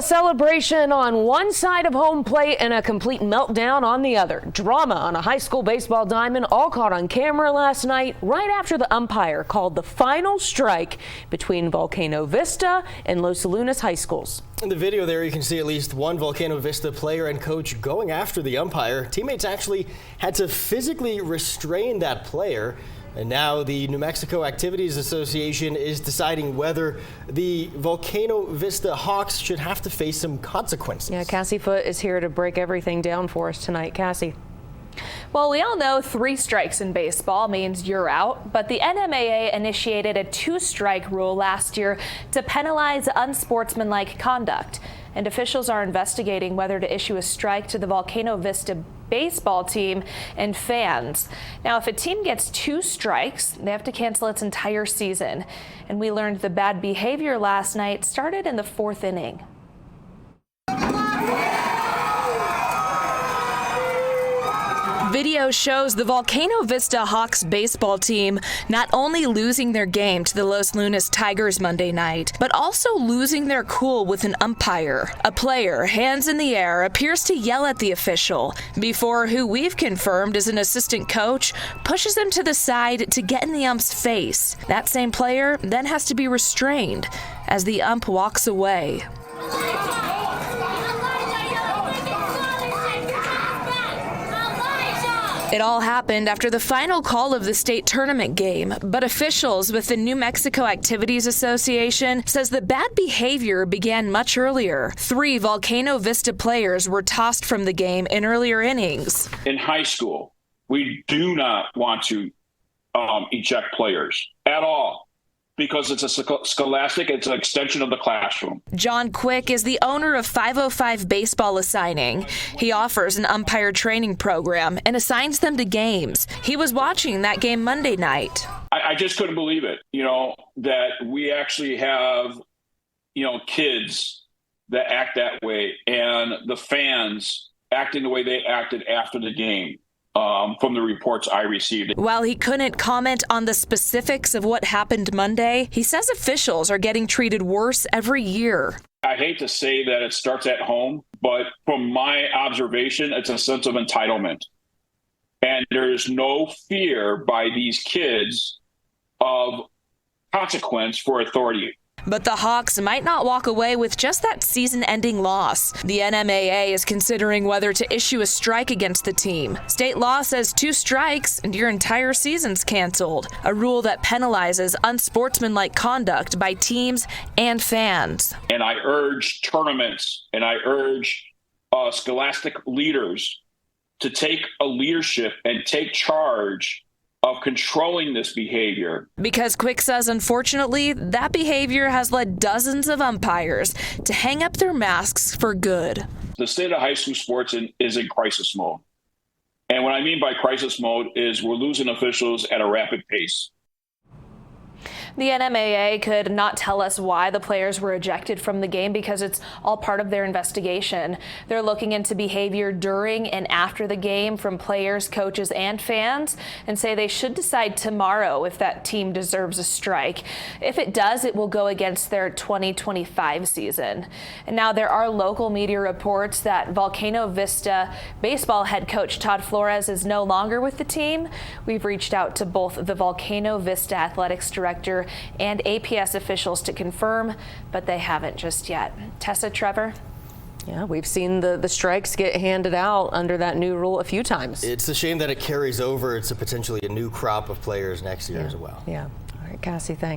celebration on one side of home plate and a complete meltdown on the other. Drama on a high school baseball diamond, all caught on camera last night, right after the umpire called the final strike between Volcano Vista and Los Lunas high schools. In the video there, you can see at least one Volcano Vista player and coach going after the umpire. Teammates actually had to physically restrain that player. And now the New Mexico Activities Association is deciding whether the Volcano Vista Hawks should have to face some consequences. Yeah, Cassie Foote is here to break everything down for us tonight. Cassie. Well, we all know 3 strikes in baseball means you're out, but the NMAA initiated a 2-strike rule last year to penalize unsportsmanlike conduct. And officials are investigating whether to issue a strike to the Volcano Vista baseball team and fans. Now, if a team gets 2 strikes, they have to cancel its entire season. And we learned the bad behavior last night started in the 4th inning. Video shows the Volcano Vista Hawks baseball team not only losing their game to the Los Lunas Tigers Monday night, but also losing their cool with an umpire. A player, hands in the air, appears to yell at the official before who we've confirmed is an assistant coach pushes him to the side to get in the ump's face. That same player then has to be restrained as the ump walks away. It all happened after the final call of the state tournament game, but officials with the New Mexico Activities Association says the bad behavior began much earlier. 3 Volcano Vista players were tossed from the game in earlier innings. In high school, we do not want to eject players at all, because it's a scholastic, it's an extension of the classroom. John Quick is the owner of 505 Baseball Assigning. He offers an umpire training program and assigns them to games. He was watching that game Monday night. I just couldn't believe it, that we actually have, kids that act that way, and the fans acting the way they acted after the game. From the reports I received. While he couldn't comment on the specifics of what happened Monday, he says officials are getting treated worse every year. I hate to say that it starts at home, but from my observation, it's a sense of entitlement. And there's no fear by these kids of consequence for authority. But the Hawks might not walk away with just that season-ending loss. The NMAA is considering whether to issue a strike against the team. State law says 2 strikes and your entire season's canceled, a rule that penalizes unsportsmanlike conduct by teams and fans. And I urge tournaments and I urge scholastic leaders to take a leadership and take charge of controlling this behavior. Because Quick says, unfortunately, that behavior has led dozens of umpires to hang up their masks for good. The state of high school sports is in crisis mode. And what I mean by crisis mode is we're losing officials at a rapid pace. The NMAA could not tell us why the players were ejected from the game because it's all part of their investigation. They're looking into behavior during and after the game from players, coaches, and fans, and say they should decide tomorrow if that team deserves a strike. If it does, it will go against their 2025 season. And now there are local media reports that Volcano Vista baseball head coach Todd Flores is no longer with the team. We've reached out to both the Volcano Vista athletics director and APS officials to confirm, but they haven't just yet. Tessa, Trevor? Yeah, we've seen the strikes get handed out under that new rule a few times. It's a shame that it carries over to potentially a new crop of players next year as well. Yeah. All right, Cassie, thanks.